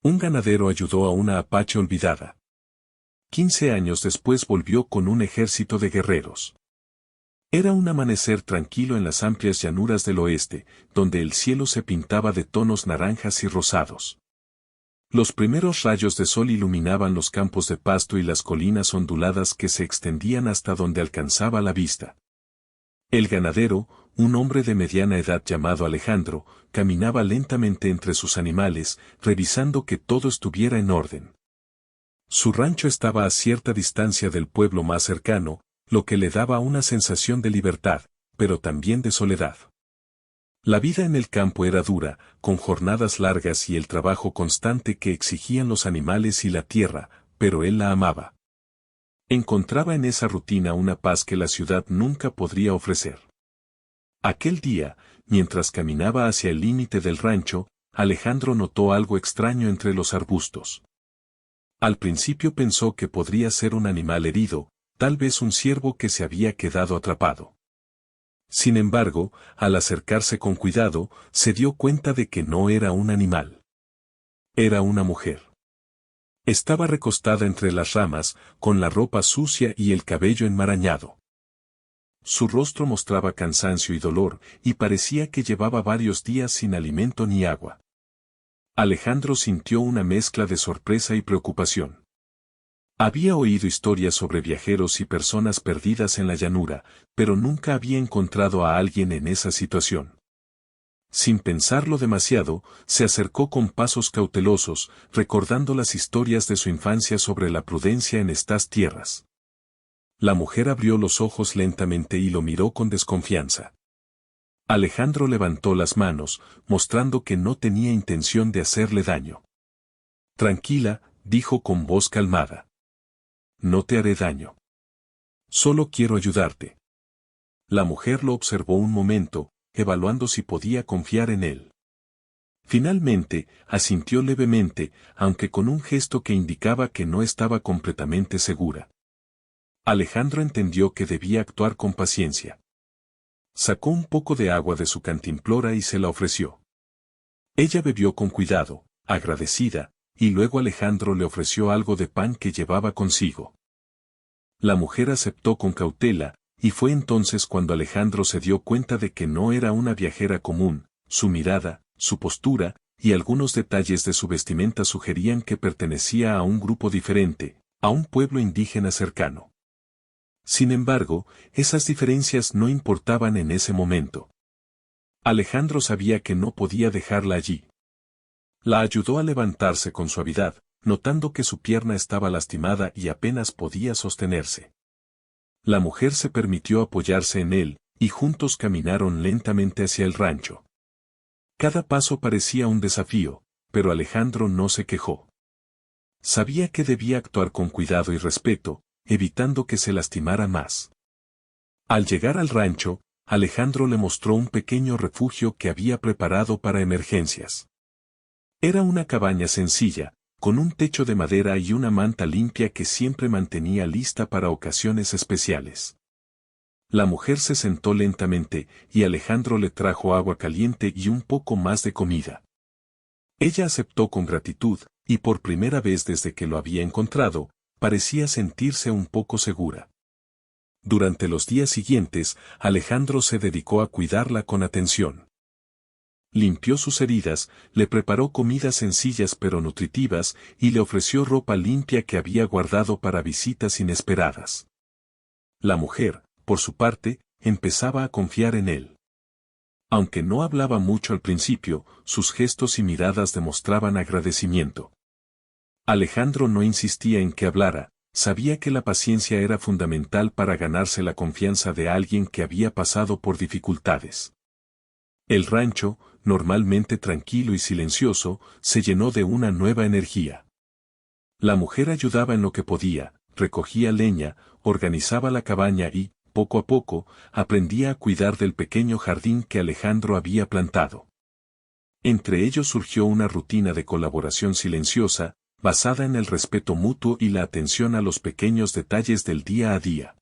Un ganadero ayudó a una apache olvidada. 15 años después volvió con un ejército de guerreros. Era un amanecer tranquilo en las amplias llanuras del oeste, donde el cielo se pintaba de tonos naranjas y rosados. Los primeros rayos de sol iluminaban los campos de pasto y las colinas onduladas que se extendían hasta donde alcanzaba la vista. El ganadero, un hombre de mediana edad llamado Alejandro, caminaba lentamente entre sus animales, revisando que todo estuviera en orden. Su rancho estaba a cierta distancia del pueblo más cercano, lo que le daba una sensación de libertad, pero también de soledad. La vida en el campo era dura, con jornadas largas y el trabajo constante que exigían los animales y la tierra, pero él la amaba. Encontraba en esa rutina una paz que la ciudad nunca podría ofrecer. Aquel día, mientras caminaba hacia el límite del rancho, Alejandro notó algo extraño entre los arbustos. Al principio pensó que podría ser un animal herido, tal vez un ciervo que se había quedado atrapado. Sin embargo, al acercarse con cuidado, se dio cuenta de que no era un animal. Era una mujer. Estaba recostada entre las ramas, con la ropa sucia y el cabello enmarañado. Su rostro mostraba cansancio y dolor, y parecía que llevaba varios días sin alimento ni agua. Alejandro sintió una mezcla de sorpresa y preocupación. Había oído historias sobre viajeros y personas perdidas en la llanura, pero nunca había encontrado a alguien en esa situación. Sin pensarlo demasiado, se acercó con pasos cautelosos, recordando las historias de su infancia sobre la prudencia en estas tierras. La mujer abrió los ojos lentamente y lo miró con desconfianza. Alejandro levantó las manos, mostrando que no tenía intención de hacerle daño. Tranquila, dijo con voz calmada. No te haré daño. Solo quiero ayudarte. La mujer lo observó un momento, evaluando si podía confiar en él. Finalmente, asintió levemente, aunque con un gesto que indicaba que no estaba completamente segura. Alejandro entendió que debía actuar con paciencia. Sacó un poco de agua de su cantimplora y se la ofreció. Ella bebió con cuidado, agradecida, y luego Alejandro le ofreció algo de pan que llevaba consigo. La mujer aceptó con cautela, y fue entonces cuando Alejandro se dio cuenta de que no era una viajera común. Su mirada, su postura, y algunos detalles de su vestimenta sugerían que pertenecía a un grupo diferente, a un pueblo indígena cercano. Sin embargo, esas diferencias no importaban en ese momento. Alejandro sabía que no podía dejarla allí. La ayudó a levantarse con suavidad, notando que su pierna estaba lastimada y apenas podía sostenerse. La mujer se permitió apoyarse en él, y juntos caminaron lentamente hacia el rancho. Cada paso parecía un desafío, pero Alejandro no se quejó. Sabía que debía actuar con cuidado y respeto, evitando que se lastimara más. Al llegar al rancho, Alejandro le mostró un pequeño refugio que había preparado para emergencias. Era una cabaña sencilla, con un techo de madera y una manta limpia que siempre mantenía lista para ocasiones especiales. La mujer se sentó lentamente, y Alejandro le trajo agua caliente y un poco más de comida. Ella aceptó con gratitud, y por primera vez desde que lo había encontrado, parecía sentirse un poco segura. Durante los días siguientes, Alejandro se dedicó a cuidarla con atención. Limpió sus heridas, le preparó comidas sencillas pero nutritivas, y le ofreció ropa limpia que había guardado para visitas inesperadas. La mujer, por su parte, empezaba a confiar en él. Aunque no hablaba mucho al principio, sus gestos y miradas demostraban agradecimiento. Alejandro no insistía en que hablara, sabía que la paciencia era fundamental para ganarse la confianza de alguien que había pasado por dificultades. El rancho, normalmente tranquilo y silencioso, se llenó de una nueva energía. La mujer ayudaba en lo que podía, recogía leña, organizaba la cabaña y, poco a poco, aprendía a cuidar del pequeño jardín que Alejandro había plantado. Entre ellos surgió una rutina de colaboración silenciosa, basada en el respeto mutuo y la atención a los pequeños detalles del día a día.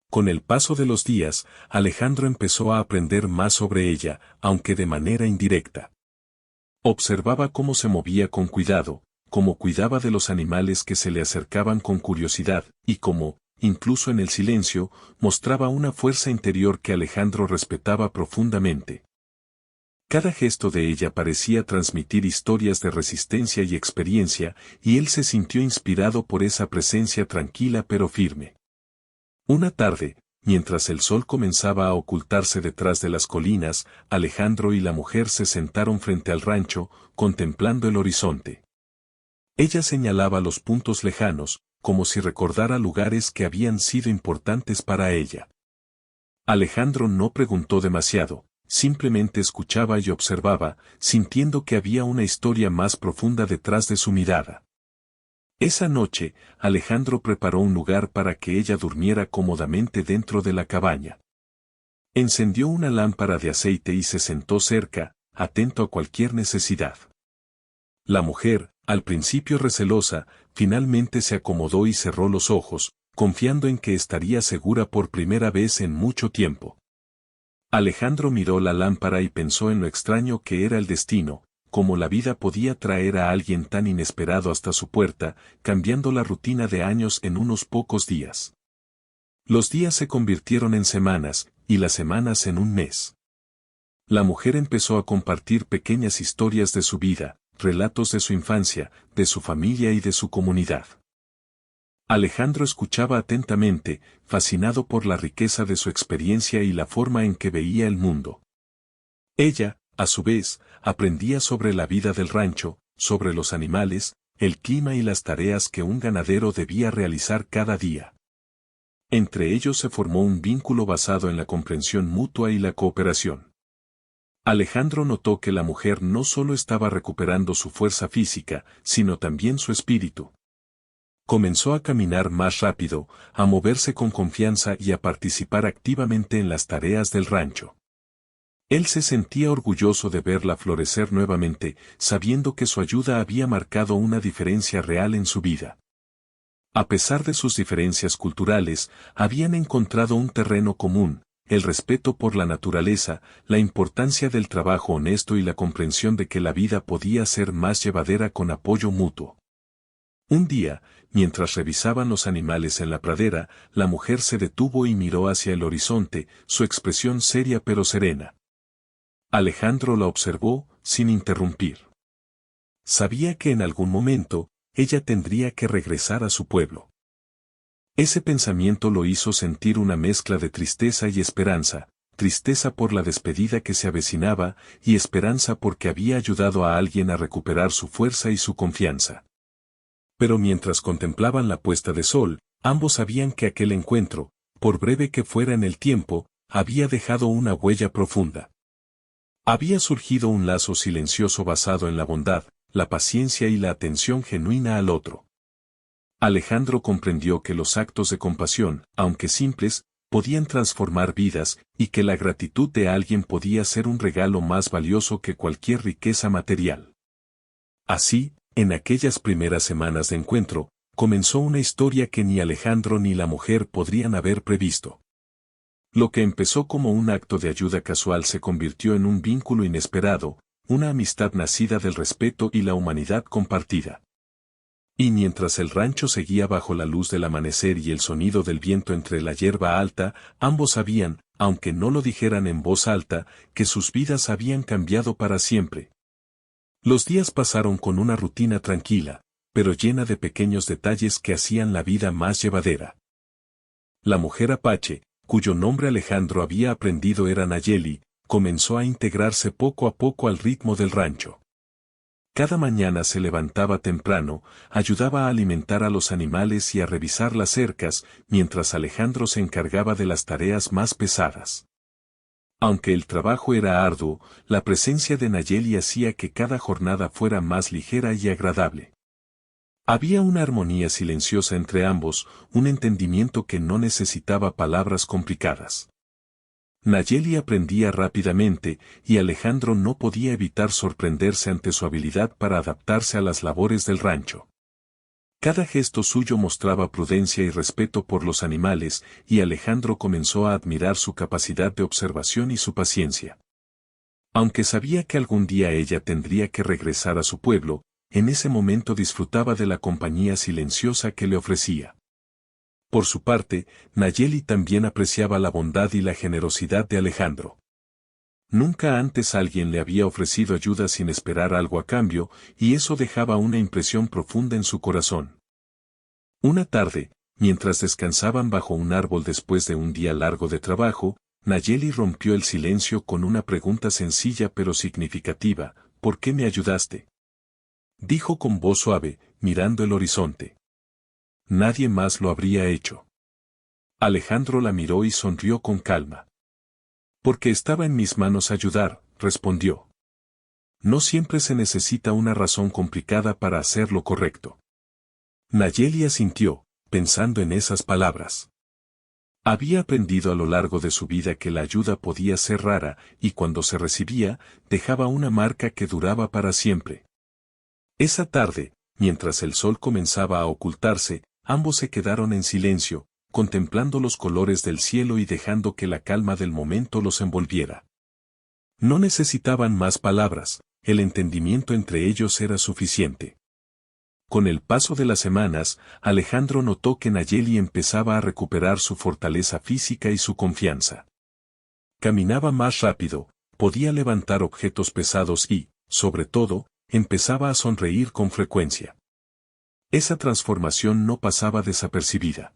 Con el paso de los días, Alejandro empezó a aprender más sobre ella, aunque de manera indirecta. Observaba cómo se movía con cuidado, cómo cuidaba de los animales que se le acercaban con curiosidad, y cómo, incluso en el silencio, mostraba una fuerza interior que Alejandro respetaba profundamente. Cada gesto de ella parecía transmitir historias de resistencia y experiencia, y él se sintió inspirado por esa presencia tranquila pero firme. Una tarde, mientras el sol comenzaba a ocultarse detrás de las colinas, Alejandro y la mujer se sentaron frente al rancho, contemplando el horizonte. Ella señalaba los puntos lejanos, como si recordara lugares que habían sido importantes para ella. Alejandro no preguntó demasiado, simplemente escuchaba y observaba, sintiendo que había una historia más profunda detrás de su mirada. Esa noche, Alejandro preparó un lugar para que ella durmiera cómodamente dentro de la cabaña. Encendió una lámpara de aceite y se sentó cerca, atento a cualquier necesidad. La mujer, al principio recelosa, finalmente se acomodó y cerró los ojos, confiando en que estaría segura por primera vez en mucho tiempo. Alejandro miró la lámpara y pensó en lo extraño que era el destino, cómo la vida podía traer a alguien tan inesperado hasta su puerta, cambiando la rutina de años en unos pocos días. Los días se convirtieron en semanas, y las semanas en un mes. La mujer empezó a compartir pequeñas historias de su vida, relatos de su infancia, de su familia y de su comunidad. Alejandro escuchaba atentamente, fascinado por la riqueza de su experiencia y la forma en que veía el mundo. Ella, a su vez, aprendía sobre la vida del rancho, sobre los animales, el clima y las tareas que un ganadero debía realizar cada día. Entre ellos se formó un vínculo basado en la comprensión mutua y la cooperación. Alejandro notó que la mujer no solo estaba recuperando su fuerza física, sino también su espíritu. Comenzó a caminar más rápido, a moverse con confianza y a participar activamente en las tareas del rancho. Él se sentía orgulloso de verla florecer nuevamente, sabiendo que su ayuda había marcado una diferencia real en su vida. A pesar de sus diferencias culturales, habían encontrado un terreno común, el respeto por la naturaleza, la importancia del trabajo honesto y la comprensión de que la vida podía ser más llevadera con apoyo mutuo. Un día, mientras revisaban los animales en la pradera, la mujer se detuvo y miró hacia el horizonte, su expresión seria pero serena. Alejandro la observó, sin interrumpir. Sabía que en algún momento, ella tendría que regresar a su pueblo. Ese pensamiento lo hizo sentir una mezcla de tristeza y esperanza, tristeza por la despedida que se avecinaba y esperanza porque había ayudado a alguien a recuperar su fuerza y su confianza. Pero mientras contemplaban la puesta de sol, ambos sabían que aquel encuentro, por breve que fuera en el tiempo, había dejado una huella profunda. Había surgido un lazo silencioso basado en la bondad, la paciencia y la atención genuina al otro. Alejandro comprendió que los actos de compasión, aunque simples, podían transformar vidas, y que la gratitud de alguien podía ser un regalo más valioso que cualquier riqueza material. Así, en aquellas primeras semanas de encuentro, comenzó una historia que ni Alejandro ni la mujer podrían haber previsto. Lo que empezó como un acto de ayuda casual se convirtió en un vínculo inesperado, una amistad nacida del respeto y la humanidad compartida. Y mientras el rancho seguía bajo la luz del amanecer y el sonido del viento entre la hierba alta, ambos sabían, aunque no lo dijeran en voz alta, que sus vidas habían cambiado para siempre. Los días pasaron con una rutina tranquila, pero llena de pequeños detalles que hacían la vida más llevadera. La mujer apache, cuyo nombre Alejandro había aprendido era Nayeli, comenzó a integrarse poco a poco al ritmo del rancho. Cada mañana se levantaba temprano, ayudaba a alimentar a los animales y a revisar las cercas, mientras Alejandro se encargaba de las tareas más pesadas. Aunque el trabajo era arduo, la presencia de Nayeli hacía que cada jornada fuera más ligera y agradable. Había una armonía silenciosa entre ambos, un entendimiento que no necesitaba palabras complicadas. Nayeli aprendía rápidamente, y Alejandro no podía evitar sorprenderse ante su habilidad para adaptarse a las labores del rancho. Cada gesto suyo mostraba prudencia y respeto por los animales, y Alejandro comenzó a admirar su capacidad de observación y su paciencia. Aunque sabía que algún día ella tendría que regresar a su pueblo, en ese momento disfrutaba de la compañía silenciosa que le ofrecía. Por su parte, Nayeli también apreciaba la bondad y la generosidad de Alejandro. Nunca antes alguien le había ofrecido ayuda sin esperar algo a cambio, y eso dejaba una impresión profunda en su corazón. Una tarde, mientras descansaban bajo un árbol después de un día largo de trabajo, Nayeli rompió el silencio con una pregunta sencilla pero significativa: ¿por qué me ayudaste? Dijo con voz suave, mirando el horizonte. Nadie más lo habría hecho. Alejandro la miró y sonrió con calma. Porque estaba en mis manos ayudar, respondió. No siempre se necesita una razón complicada para hacer lo correcto. Nayeli asintió, pensando en esas palabras. Había aprendido a lo largo de su vida que la ayuda podía ser rara, y cuando se recibía, dejaba una marca que duraba para siempre. Esa tarde, mientras el sol comenzaba a ocultarse, ambos se quedaron en silencio, contemplando los colores del cielo y dejando que la calma del momento los envolviera. No necesitaban más palabras, el entendimiento entre ellos era suficiente. Con el paso de las semanas, Alejandro notó que Nayeli empezaba a recuperar su fortaleza física y su confianza. Caminaba más rápido, podía levantar objetos pesados y, sobre todo, empezaba a sonreír con frecuencia. Esa transformación no pasaba desapercibida.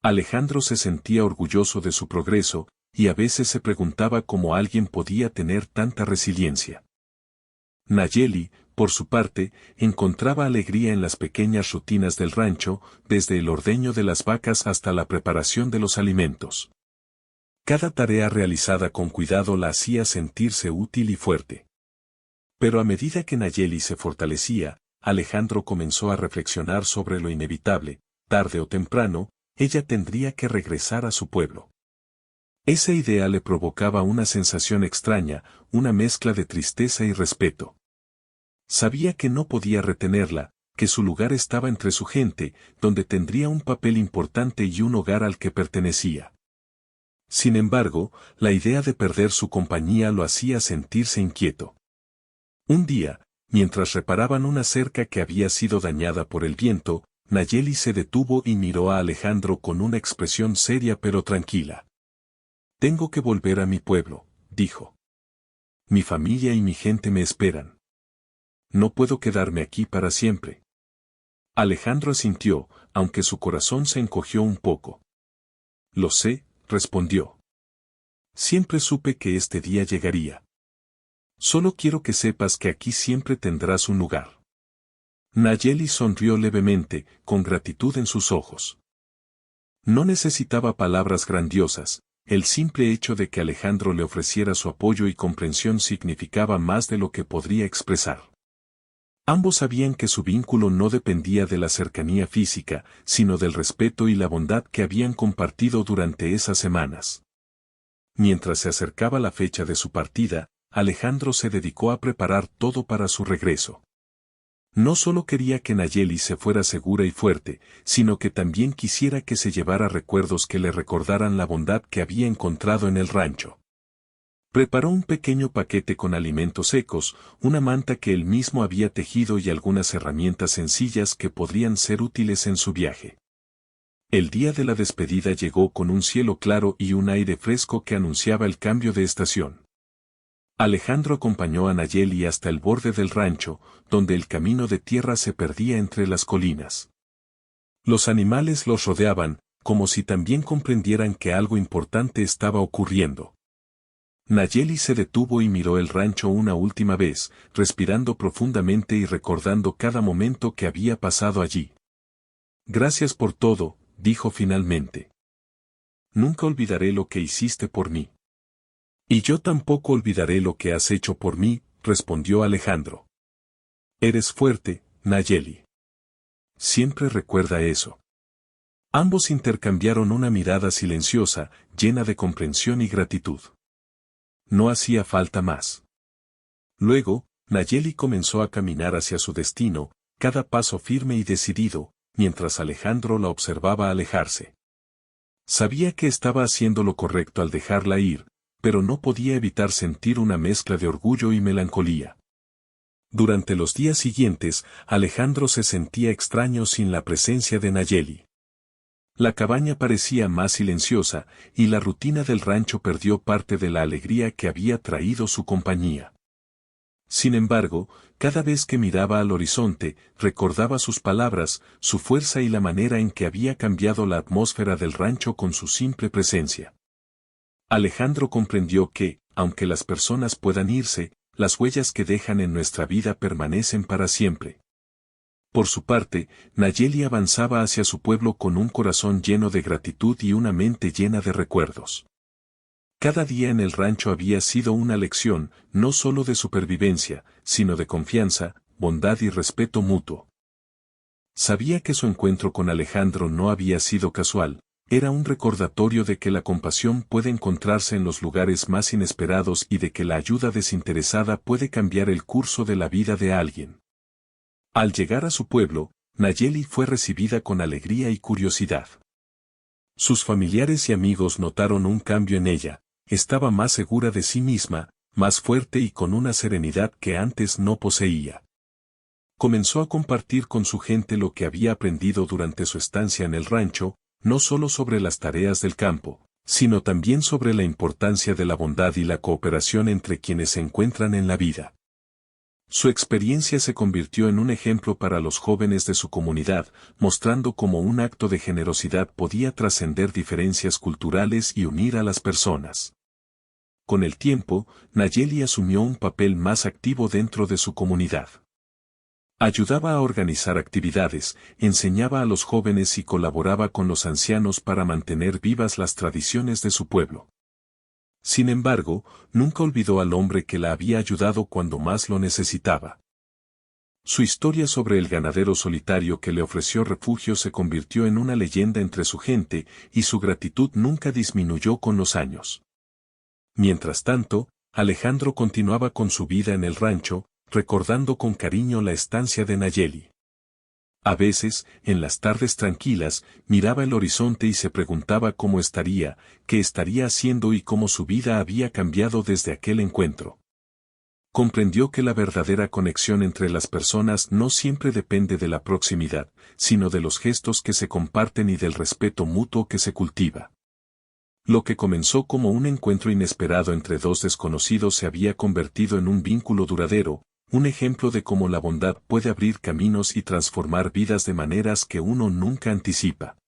Alejandro se sentía orgulloso de su progreso, y a veces se preguntaba cómo alguien podía tener tanta resiliencia. Nayeli, por su parte, encontraba alegría en las pequeñas rutinas del rancho, desde el ordeño de las vacas hasta la preparación de los alimentos. Cada tarea realizada con cuidado la hacía sentirse útil y fuerte. Pero a medida que Nayeli se fortalecía, Alejandro comenzó a reflexionar sobre lo inevitable: tarde o temprano, ella tendría que regresar a su pueblo. Esa idea le provocaba una sensación extraña, una mezcla de tristeza y respeto. Sabía que no podía retenerla, que su lugar estaba entre su gente, donde tendría un papel importante y un hogar al que pertenecía. Sin embargo, la idea de perder su compañía lo hacía sentirse inquieto. Un día, mientras reparaban una cerca que había sido dañada por el viento, Nayeli se detuvo y miró a Alejandro con una expresión seria pero tranquila. Tengo que volver a mi pueblo, dijo. Mi familia y mi gente me esperan. No puedo quedarme aquí para siempre. Alejandro asintió, aunque su corazón se encogió un poco. Lo sé, respondió. Siempre supe que este día llegaría. Solo quiero que sepas que aquí siempre tendrás un lugar. Nayeli sonrió levemente, con gratitud en sus ojos. No necesitaba palabras grandiosas, el simple hecho de que Alejandro le ofreciera su apoyo y comprensión significaba más de lo que podría expresar. Ambos sabían que su vínculo no dependía de la cercanía física, sino del respeto y la bondad que habían compartido durante esas semanas. Mientras se acercaba la fecha de su partida, Alejandro se dedicó a preparar todo para su regreso. No solo quería que Nayeli se fuera segura y fuerte, sino que también quisiera que se llevara recuerdos que le recordaran la bondad que había encontrado en el rancho. Preparó un pequeño paquete con alimentos secos, una manta que él mismo había tejido y algunas herramientas sencillas que podrían ser útiles en su viaje. El día de la despedida llegó con un cielo claro y un aire fresco que anunciaba el cambio de estación. Alejandro acompañó a Nayeli hasta el borde del rancho, donde el camino de tierra se perdía entre las colinas. Los animales los rodeaban, como si también comprendieran que algo importante estaba ocurriendo. Nayeli se detuvo y miró el rancho una última vez, respirando profundamente y recordando cada momento que había pasado allí. Gracias por todo, dijo finalmente. Nunca olvidaré lo que hiciste por mí. Y yo tampoco olvidaré lo que has hecho por mí, respondió Alejandro. Eres fuerte, Nayeli. Siempre recuerda eso. Ambos intercambiaron una mirada silenciosa, llena de comprensión y gratitud. No hacía falta más. Luego, Nayeli comenzó a caminar hacia su destino, cada paso firme y decidido, mientras Alejandro la observaba alejarse. Sabía que estaba haciendo lo correcto al dejarla ir, pero no podía evitar sentir una mezcla de orgullo y melancolía. Durante los días siguientes, Alejandro se sentía extraño sin la presencia de Nayeli. La cabaña parecía más silenciosa, y la rutina del rancho perdió parte de la alegría que había traído su compañía. Sin embargo, cada vez que miraba al horizonte, recordaba sus palabras, su fuerza y la manera en que había cambiado la atmósfera del rancho con su simple presencia. Alejandro comprendió que, aunque las personas puedan irse, las huellas que dejan en nuestra vida permanecen para siempre. Por su parte, Nayeli avanzaba hacia su pueblo con un corazón lleno de gratitud y una mente llena de recuerdos. Cada día en el rancho había sido una lección, no solo de supervivencia, sino de confianza, bondad y respeto mutuo. Sabía que su encuentro con Alejandro no había sido casual, era un recordatorio de que la compasión puede encontrarse en los lugares más inesperados y de que la ayuda desinteresada puede cambiar el curso de la vida de alguien. Al llegar a su pueblo, Nayeli fue recibida con alegría y curiosidad. Sus familiares y amigos notaron un cambio en ella, estaba más segura de sí misma, más fuerte y con una serenidad que antes no poseía. Comenzó a compartir con su gente lo que había aprendido durante su estancia en el rancho, no solo sobre las tareas del campo, sino también sobre la importancia de la bondad y la cooperación entre quienes se encuentran en la vida. Su experiencia se convirtió en un ejemplo para los jóvenes de su comunidad, mostrando cómo un acto de generosidad podía trascender diferencias culturales y unir a las personas. Con el tiempo, Nayeli asumió un papel más activo dentro de su comunidad. Ayudaba a organizar actividades, enseñaba a los jóvenes y colaboraba con los ancianos para mantener vivas las tradiciones de su pueblo. Sin embargo, nunca olvidó al hombre que la había ayudado cuando más lo necesitaba. Su historia sobre el ganadero solitario que le ofreció refugio se convirtió en una leyenda entre su gente, y su gratitud nunca disminuyó con los años. Mientras tanto, Alejandro continuaba con su vida en el rancho, recordando con cariño la estancia de Nayeli. A veces, en las tardes tranquilas, miraba el horizonte y se preguntaba cómo estaría, qué estaría haciendo y cómo su vida había cambiado desde aquel encuentro. Comprendió que la verdadera conexión entre las personas no siempre depende de la proximidad, sino de los gestos que se comparten y del respeto mutuo que se cultiva. Lo que comenzó como un encuentro inesperado entre dos desconocidos se había convertido en un vínculo duradero, un ejemplo de cómo la bondad puede abrir caminos y transformar vidas de maneras que uno nunca anticipa.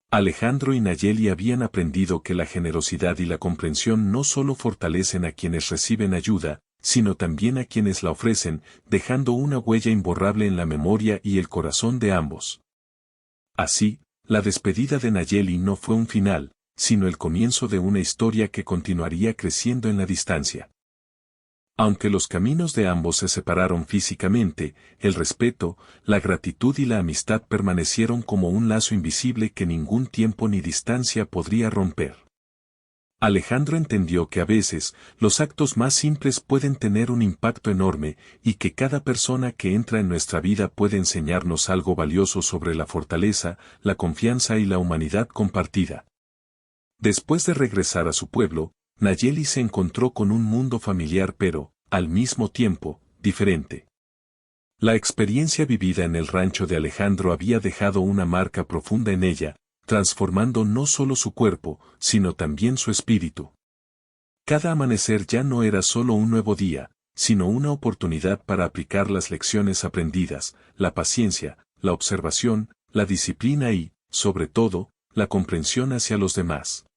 Alejandro y Nayeli habían aprendido que la generosidad y la comprensión no solo fortalecen a quienes reciben ayuda, sino también a quienes la ofrecen, dejando una huella imborrable en la memoria y el corazón de ambos. Así, la despedida de Nayeli no fue un final, sino el comienzo de una historia que continuaría creciendo en la distancia. Aunque los caminos de ambos se separaron físicamente, el respeto, la gratitud y la amistad permanecieron como un lazo invisible que ningún tiempo ni distancia podría romper. Alejandro entendió que a veces, los actos más simples pueden tener un impacto enorme, y que cada persona que entra en nuestra vida puede enseñarnos algo valioso sobre la fortaleza, la confianza y la humanidad compartida. Después de regresar a su pueblo, Nayeli se encontró con un mundo familiar pero, al mismo tiempo, diferente. La experiencia vivida en el rancho de Alejandro había dejado una marca profunda en ella, transformando no solo su cuerpo, sino también su espíritu. Cada amanecer ya no era solo un nuevo día, sino una oportunidad para aplicar las lecciones aprendidas, la paciencia, la observación, la disciplina y, sobre todo, la comprensión hacia los demás.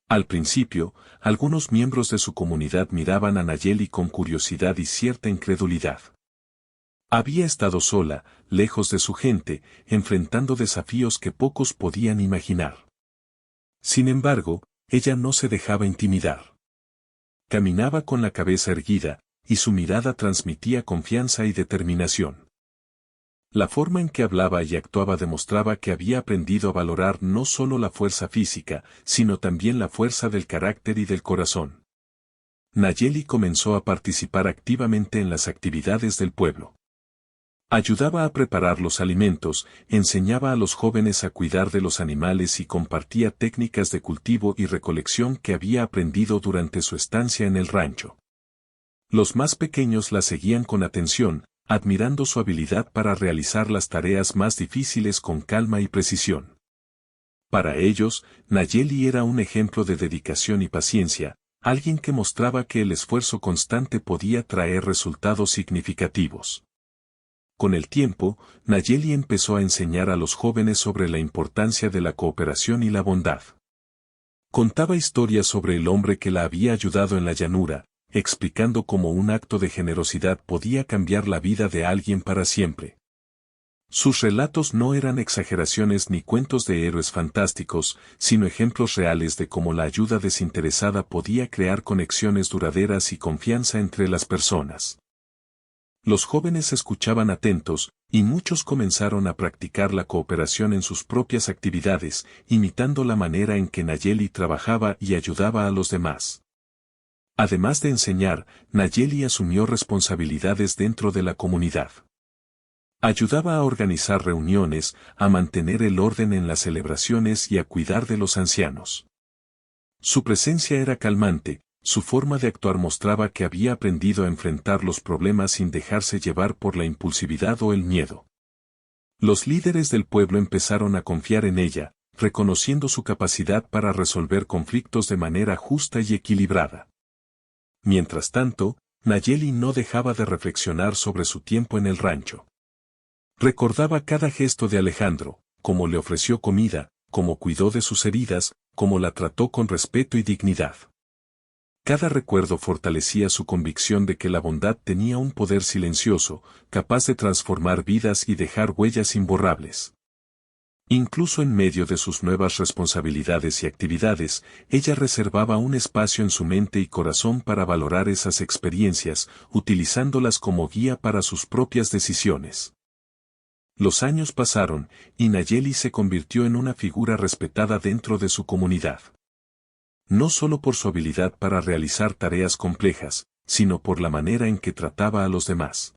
Al principio, algunos miembros de su comunidad miraban a Nayeli con curiosidad y cierta incredulidad. Había estado sola, lejos de su gente, enfrentando desafíos que pocos podían imaginar. Sin embargo, ella no se dejaba intimidar. Caminaba con la cabeza erguida, y su mirada transmitía confianza y determinación. La forma en que hablaba y actuaba demostraba que había aprendido a valorar no solo la fuerza física, sino también la fuerza del carácter y del corazón. Nayeli comenzó a participar activamente en las actividades del pueblo. Ayudaba a preparar los alimentos, enseñaba a los jóvenes a cuidar de los animales y compartía técnicas de cultivo y recolección que había aprendido durante su estancia en el rancho. Los más pequeños la seguían con atención, admirando su habilidad para realizar las tareas más difíciles con calma y precisión. Para ellos, Nayeli era un ejemplo de dedicación y paciencia, alguien que mostraba que el esfuerzo constante podía traer resultados significativos. Con el tiempo, Nayeli empezó a enseñar a los jóvenes sobre la importancia de la cooperación y la bondad. Contaba historias sobre el hombre que la había ayudado en la llanura, explicando cómo un acto de generosidad podía cambiar la vida de alguien para siempre. Sus relatos no eran exageraciones ni cuentos de héroes fantásticos, sino ejemplos reales de cómo la ayuda desinteresada podía crear conexiones duraderas y confianza entre las personas. Los jóvenes escuchaban atentos, y muchos comenzaron a practicar la cooperación en sus propias actividades, imitando la manera en que Nayeli trabajaba y ayudaba a los demás. Además de enseñar, Nayeli asumió responsabilidades dentro de la comunidad. Ayudaba a organizar reuniones, a mantener el orden en las celebraciones y a cuidar de los ancianos. Su presencia era calmante. Su forma de actuar mostraba que había aprendido a enfrentar los problemas sin dejarse llevar por la impulsividad o el miedo. Los líderes del pueblo empezaron a confiar en ella, reconociendo su capacidad para resolver conflictos de manera justa y equilibrada. Mientras tanto, Nayeli no dejaba de reflexionar sobre su tiempo en el rancho. Recordaba cada gesto de Alejandro, cómo le ofreció comida, cómo cuidó de sus heridas, cómo la trató con respeto y dignidad. Cada recuerdo fortalecía su convicción de que la bondad tenía un poder silencioso, capaz de transformar vidas y dejar huellas imborrables. Incluso en medio de sus nuevas responsabilidades y actividades, ella reservaba un espacio en su mente y corazón para valorar esas experiencias, utilizándolas como guía para sus propias decisiones. Los años pasaron, y Nayeli se convirtió en una figura respetada dentro de su comunidad. No solo por su habilidad para realizar tareas complejas, sino por la manera en que trataba a los demás.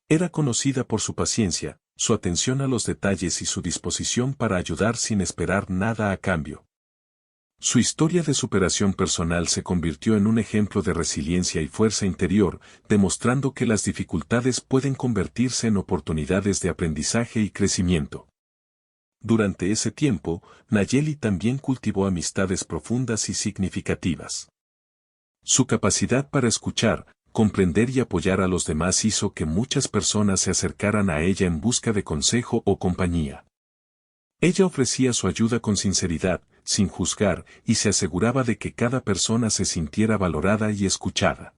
Era conocida por su paciencia, su atención a los detalles y su disposición para ayudar sin esperar nada a cambio. Su historia de superación personal se convirtió en un ejemplo de resiliencia y fuerza interior, demostrando que las dificultades pueden convertirse en oportunidades de aprendizaje y crecimiento. Durante ese tiempo, Nayeli también cultivó amistades profundas y significativas. Su capacidad para escuchar, comprender y apoyar a los demás hizo que muchas personas se acercaran a ella en busca de consejo o compañía. Ella ofrecía su ayuda con sinceridad, sin juzgar, y se aseguraba de que cada persona se sintiera valorada y escuchada.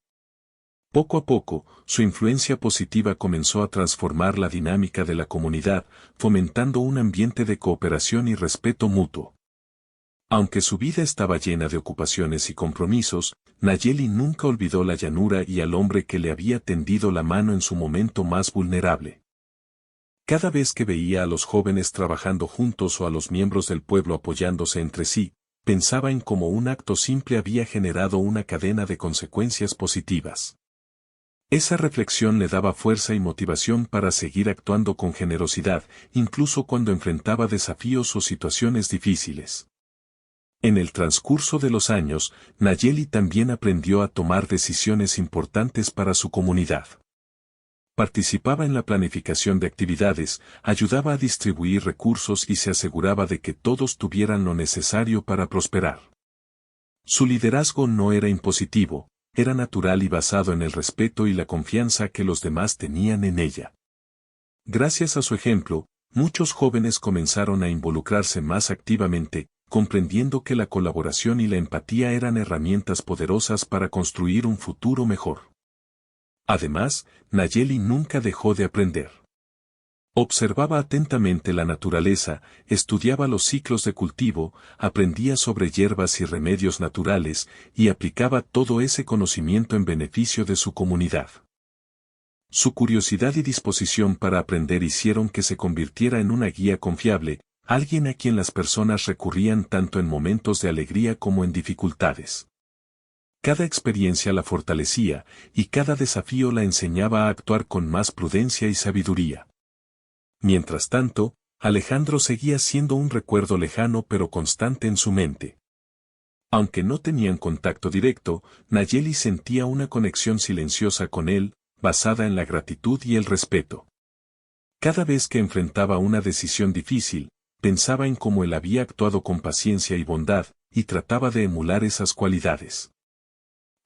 Poco a poco, su influencia positiva comenzó a transformar la dinámica de la comunidad, fomentando un ambiente de cooperación y respeto mutuo. Aunque su vida estaba llena de ocupaciones y compromisos, Nayeli nunca olvidó la llanura y al hombre que le había tendido la mano en su momento más vulnerable. Cada vez que veía a los jóvenes trabajando juntos o a los miembros del pueblo apoyándose entre sí, pensaba en cómo un acto simple había generado una cadena de consecuencias positivas. Esa reflexión le daba fuerza y motivación para seguir actuando con generosidad, incluso cuando enfrentaba desafíos o situaciones difíciles. En el transcurso de los años, Nayeli también aprendió a tomar decisiones importantes para su comunidad. Participaba en la planificación de actividades, ayudaba a distribuir recursos y se aseguraba de que todos tuvieran lo necesario para prosperar. Su liderazgo no era impositivo, era natural y basado en el respeto y la confianza que los demás tenían en ella. Gracias a su ejemplo, muchos jóvenes comenzaron a involucrarse más activamente, comprendiendo que la colaboración y la empatía eran herramientas poderosas para construir un futuro mejor. Además, Nayeli nunca dejó de aprender. Observaba atentamente la naturaleza, estudiaba los ciclos de cultivo, aprendía sobre hierbas y remedios naturales, y aplicaba todo ese conocimiento en beneficio de su comunidad. Su curiosidad y disposición para aprender hicieron que se convirtiera en una guía confiable, alguien a quien las personas recurrían tanto en momentos de alegría como en dificultades. Cada experiencia la fortalecía, y cada desafío la enseñaba a actuar con más prudencia y sabiduría. Mientras tanto, Alejandro seguía siendo un recuerdo lejano pero constante en su mente. Aunque no tenían contacto directo, Nayeli sentía una conexión silenciosa con él, basada en la gratitud y el respeto. Cada vez que enfrentaba una decisión difícil, pensaba en cómo él había actuado con paciencia y bondad, y trataba de emular esas cualidades.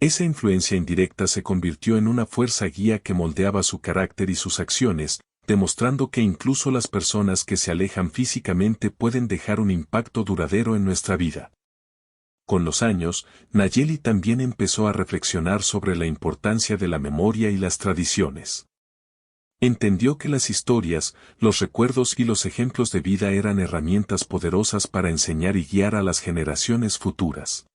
Esa influencia indirecta se convirtió en una fuerza guía que moldeaba su carácter y sus acciones, demostrando que incluso las personas que se alejan físicamente pueden dejar un impacto duradero en nuestra vida. Con los años, Nayeli también empezó a reflexionar sobre la importancia de la memoria y las tradiciones. Entendió que las historias, los recuerdos y los ejemplos de vida eran herramientas poderosas para enseñar y guiar a las generaciones futuras.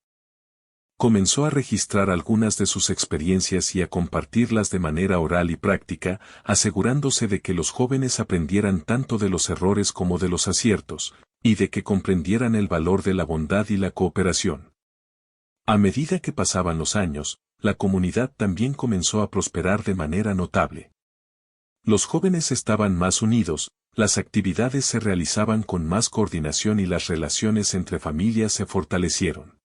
Comenzó a registrar algunas de sus experiencias y a compartirlas de manera oral y práctica, asegurándose de que los jóvenes aprendieran tanto de los errores como de los aciertos, y de que comprendieran el valor de la bondad y la cooperación. A medida que pasaban los años, la comunidad también comenzó a prosperar de manera notable. Los jóvenes estaban más unidos, las actividades se realizaban con más coordinación y las relaciones entre familias se fortalecieron.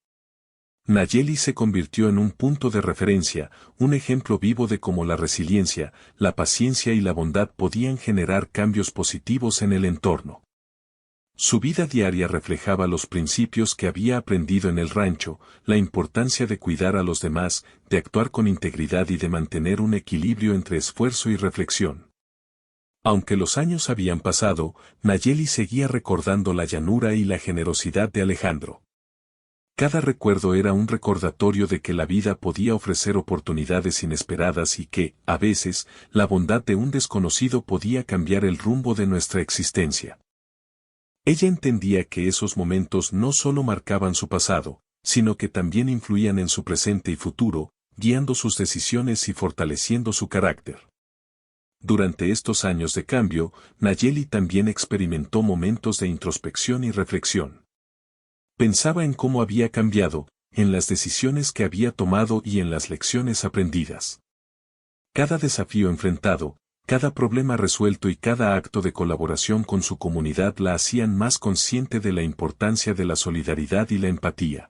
Nayeli se convirtió en un punto de referencia, un ejemplo vivo de cómo la resiliencia, la paciencia y la bondad podían generar cambios positivos en el entorno. Su vida diaria reflejaba los principios que había aprendido en el rancho, la importancia de cuidar a los demás, de actuar con integridad y de mantener un equilibrio entre esfuerzo y reflexión. Aunque los años habían pasado, Nayeli seguía recordando la llanura y la generosidad de Alejandro. Cada recuerdo era un recordatorio de que la vida podía ofrecer oportunidades inesperadas y que, a veces, la bondad de un desconocido podía cambiar el rumbo de nuestra existencia. Ella entendía que esos momentos no solo marcaban su pasado, sino que también influían en su presente y futuro, guiando sus decisiones y fortaleciendo su carácter. Durante estos años de cambio, Nayeli también experimentó momentos de introspección y reflexión. Pensaba en cómo había cambiado, en las decisiones que había tomado y en las lecciones aprendidas. Cada desafío enfrentado, cada problema resuelto y cada acto de colaboración con su comunidad la hacían más consciente de la importancia de la solidaridad y la empatía.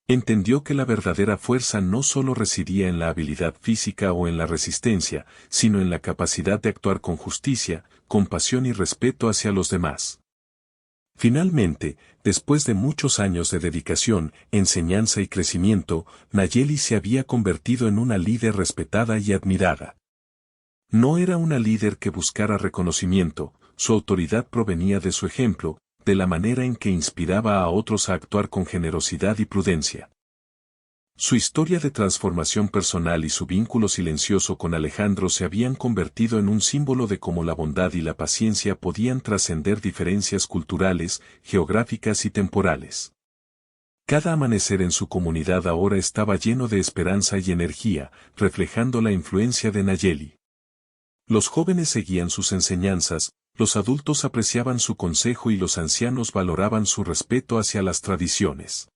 Entendió que la verdadera fuerza no solo residía en la habilidad física o en la resistencia, sino en la capacidad de actuar con justicia, compasión y respeto hacia los demás. Finalmente, después de muchos años de dedicación, enseñanza y crecimiento, Nayeli se había convertido en una líder respetada y admirada. No era una líder que buscara reconocimiento, su autoridad provenía de su ejemplo, de la manera en que inspiraba a otros a actuar con generosidad y prudencia. Su historia de transformación personal y su vínculo silencioso con Alejandro se habían convertido en un símbolo de cómo la bondad y la paciencia podían trascender diferencias culturales, geográficas y temporales. Cada amanecer en su comunidad ahora estaba lleno de esperanza y energía, reflejando la influencia de Nayeli. Los jóvenes seguían sus enseñanzas, los adultos apreciaban su consejo y los ancianos valoraban su respeto hacia las tradiciones.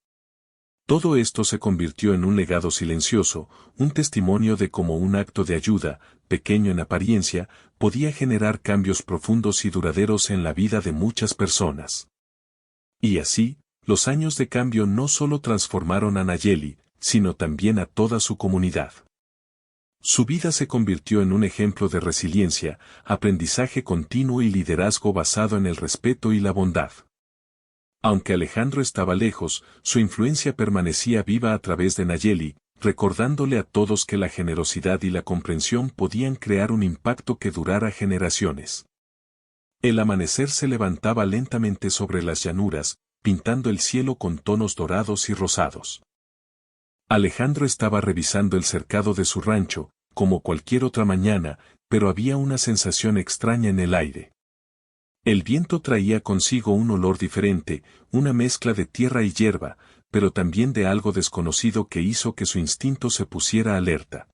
Todo esto se convirtió en un legado silencioso, un testimonio de cómo un acto de ayuda, pequeño en apariencia, podía generar cambios profundos y duraderos en la vida de muchas personas. Y así, los años de cambio no solo transformaron a Nayeli, sino también a toda su comunidad. Su vida se convirtió en un ejemplo de resiliencia, aprendizaje continuo y liderazgo basado en el respeto y la bondad. Aunque Alejandro estaba lejos, su influencia permanecía viva a través de Nayeli, recordándole a todos que la generosidad y la comprensión podían crear un impacto que durara generaciones. El amanecer se levantaba lentamente sobre las llanuras, pintando el cielo con tonos dorados y rosados. Alejandro estaba revisando el cercado de su rancho, como cualquier otra mañana, pero había una sensación extraña en el aire. El viento traía consigo un olor diferente, una mezcla de tierra y hierba, pero también de algo desconocido que hizo que su instinto se pusiera alerta.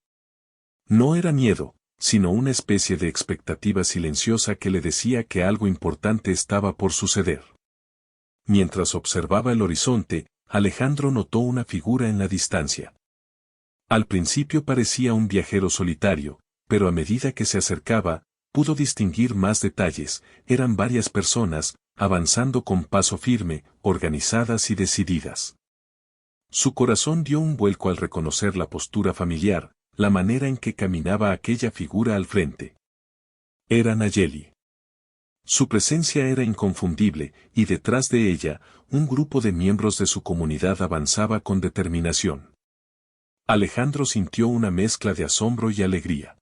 No era miedo, sino una especie de expectativa silenciosa que le decía que algo importante estaba por suceder. Mientras observaba el horizonte, Alejandro notó una figura en la distancia. Al principio parecía un viajero solitario, pero a medida que se acercaba, pudo distinguir más detalles. Eran varias personas, avanzando con paso firme, organizadas y decididas. Su corazón dio un vuelco al reconocer la postura familiar, la manera en que caminaba aquella figura al frente. Era Nayeli. Su presencia era inconfundible, y detrás de ella, un grupo de miembros de su comunidad avanzaba con determinación. Alejandro sintió una mezcla de asombro y alegría.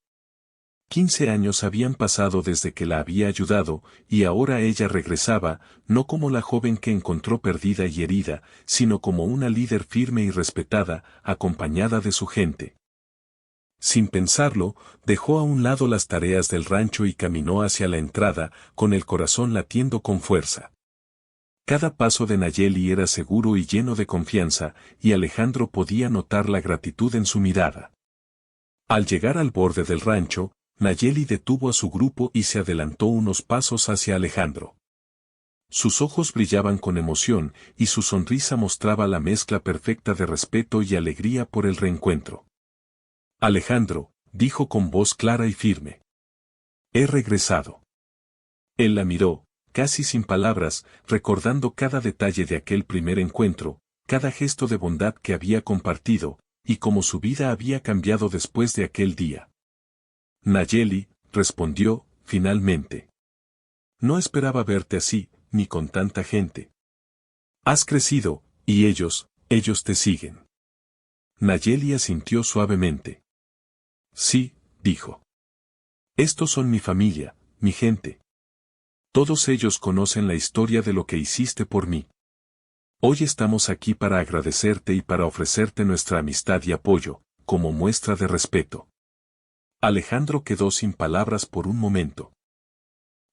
15 años habían pasado desde que la había ayudado, y ahora ella regresaba, no como la joven que encontró perdida y herida, sino como una líder firme y respetada, acompañada de su gente. Sin pensarlo, dejó a un lado las tareas del rancho y caminó hacia la entrada, con el corazón latiendo con fuerza. Cada paso de Nayeli era seguro y lleno de confianza, y Alejandro podía notar la gratitud en su mirada. Al llegar al borde del rancho, Nayeli detuvo a su grupo y se adelantó unos pasos hacia Alejandro. Sus ojos brillaban con emoción, y su sonrisa mostraba la mezcla perfecta de respeto y alegría por el reencuentro. Alejandro, dijo con voz clara y firme. He regresado. Él la miró, casi sin palabras, recordando cada detalle de aquel primer encuentro, cada gesto de bondad que había compartido, y cómo su vida había cambiado después de aquel día. Nayeli, respondió, finalmente. No esperaba verte así, ni con tanta gente. Has crecido, y ellos te siguen. Nayeli asintió suavemente. Sí, dijo. Estos son mi familia, mi gente. Todos ellos conocen la historia de lo que hiciste por mí. Hoy estamos aquí para agradecerte y para ofrecerte nuestra amistad y apoyo, como muestra de respeto. Alejandro quedó sin palabras por un momento.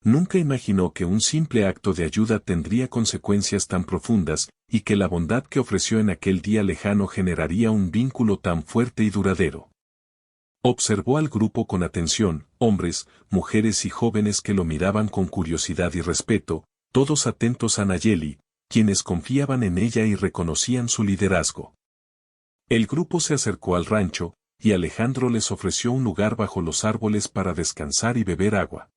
Nunca imaginó que un simple acto de ayuda tendría consecuencias tan profundas, y que la bondad que ofreció en aquel día lejano generaría un vínculo tan fuerte y duradero. Observó al grupo con atención, hombres, mujeres y jóvenes que lo miraban con curiosidad y respeto, todos atentos a Nayeli, quienes confiaban en ella y reconocían su liderazgo. El grupo se acercó al rancho, y Alejandro les ofreció un lugar bajo los árboles para descansar y beber agua.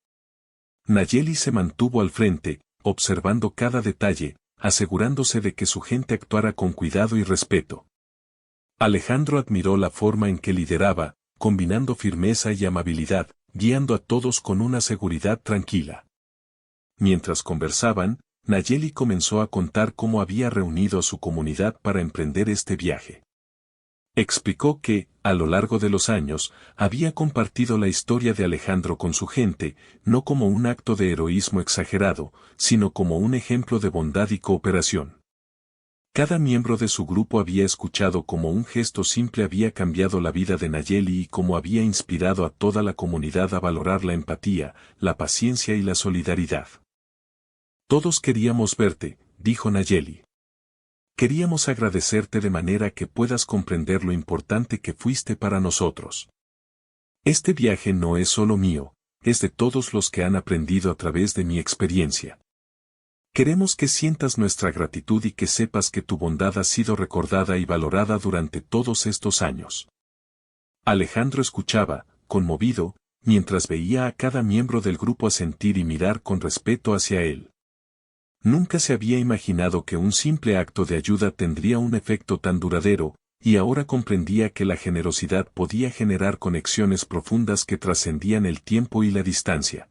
Nayeli se mantuvo al frente, observando cada detalle, asegurándose de que su gente actuara con cuidado y respeto. Alejandro admiró la forma en que lideraba, combinando firmeza y amabilidad, guiando a todos con una seguridad tranquila. Mientras conversaban, Nayeli comenzó a contar cómo había reunido a su comunidad para emprender este viaje. Explicó que, a lo largo de los años, había compartido la historia de Alejandro con su gente, no como un acto de heroísmo exagerado, sino como un ejemplo de bondad y cooperación. Cada miembro de su grupo había escuchado cómo un gesto simple había cambiado la vida de Nayeli y cómo había inspirado a toda la comunidad a valorar la empatía, la paciencia y la solidaridad. Todos queríamos verte, dijo Nayeli. Queríamos agradecerte de manera que puedas comprender lo importante que fuiste para nosotros. Este viaje no es solo mío, es de todos los que han aprendido a través de mi experiencia. Queremos que sientas nuestra gratitud y que sepas que tu bondad ha sido recordada y valorada durante todos estos años. Alejandro escuchaba, conmovido, mientras veía a cada miembro del grupo asentir y mirar con respeto hacia él. Nunca se había imaginado que un simple acto de ayuda tendría un efecto tan duradero, y ahora comprendía que la generosidad podía generar conexiones profundas que trascendían el tiempo y la distancia.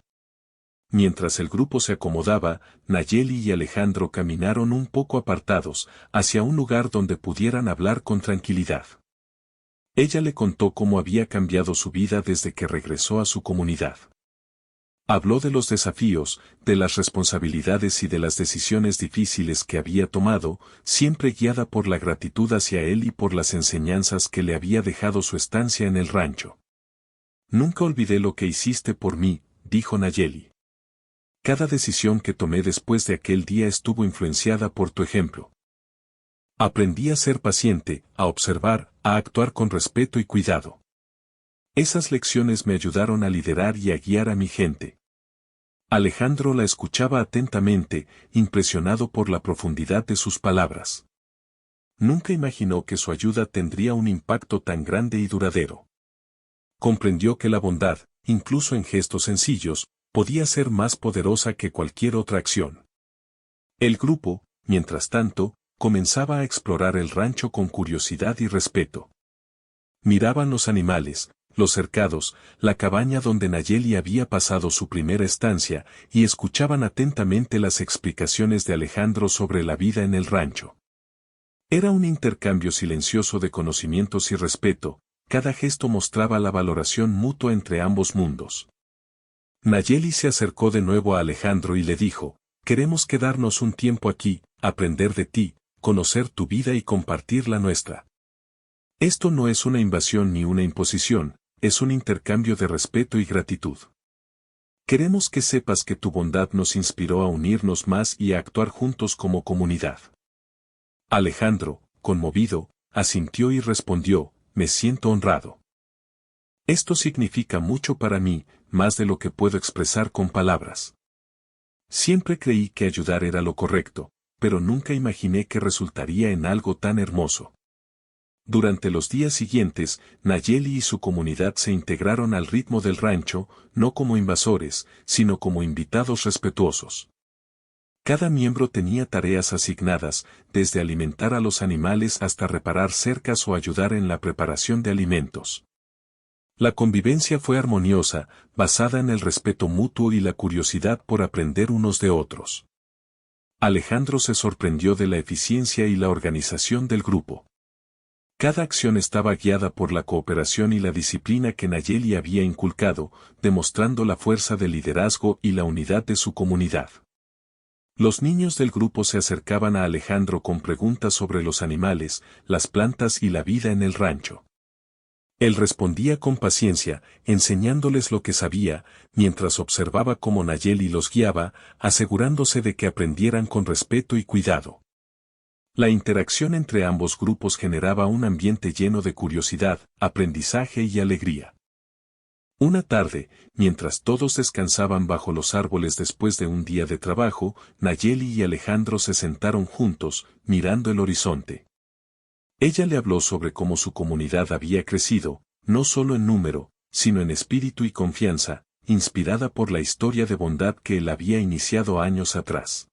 Mientras el grupo se acomodaba, Nayeli y Alejandro caminaron un poco apartados, hacia un lugar donde pudieran hablar con tranquilidad. Ella le contó cómo había cambiado su vida desde que regresó a su comunidad. Habló de los desafíos, de las responsabilidades y de las decisiones difíciles que había tomado, siempre guiada por la gratitud hacia él y por las enseñanzas que le había dejado su estancia en el rancho. Nunca olvidé lo que hiciste por mí, dijo Nayeli. Cada decisión que tomé después de aquel día estuvo influenciada por tu ejemplo. Aprendí a ser paciente, a observar, a actuar con respeto y cuidado. Esas lecciones me ayudaron a liderar y a guiar a mi gente. Alejandro la escuchaba atentamente, impresionado por la profundidad de sus palabras. Nunca imaginó que su ayuda tendría un impacto tan grande y duradero. Comprendió que la bondad, incluso en gestos sencillos, podía ser más poderosa que cualquier otra acción. El grupo, mientras tanto, comenzaba a explorar el rancho con curiosidad y respeto. Miraban los animales, los cercados, la cabaña donde Nayeli había pasado su primera estancia, y escuchaban atentamente las explicaciones de Alejandro sobre la vida en el rancho. Era un intercambio silencioso de conocimientos y respeto, cada gesto mostraba la valoración mutua entre ambos mundos. Nayeli se acercó de nuevo a Alejandro y le dijo, «Queremos quedarnos un tiempo aquí, aprender de ti, conocer tu vida y compartir la nuestra. Esto no es una invasión ni una imposición, es un intercambio de respeto y gratitud. Queremos que sepas que tu bondad nos inspiró a unirnos más y a actuar juntos como comunidad». Alejandro, conmovido, asintió y respondió, «Me siento honrado. Esto significa mucho para mí, más de lo que puedo expresar con palabras. Siempre creí que ayudar era lo correcto, pero nunca imaginé que resultaría en algo tan hermoso». Durante los días siguientes, Nayeli y su comunidad se integraron al ritmo del rancho, no como invasores, sino como invitados respetuosos. Cada miembro tenía tareas asignadas, desde alimentar a los animales hasta reparar cercas o ayudar en la preparación de alimentos. La convivencia fue armoniosa, basada en el respeto mutuo y la curiosidad por aprender unos de otros. Alejandro se sorprendió de la eficiencia y la organización del grupo. Cada acción estaba guiada por la cooperación y la disciplina que Nayeli había inculcado, demostrando la fuerza del liderazgo y la unidad de su comunidad. Los niños del grupo se acercaban a Alejandro con preguntas sobre los animales, las plantas y la vida en el rancho. Él respondía con paciencia, enseñándoles lo que sabía, mientras observaba cómo Nayeli los guiaba, asegurándose de que aprendieran con respeto y cuidado. La interacción entre ambos grupos generaba un ambiente lleno de curiosidad, aprendizaje y alegría. Una tarde, mientras todos descansaban bajo los árboles después de un día de trabajo, Nayeli y Alejandro se sentaron juntos, mirando el horizonte. Ella le habló sobre cómo su comunidad había crecido, no solo en número, sino en espíritu y confianza, inspirada por la historia de bondad que él había iniciado años atrás.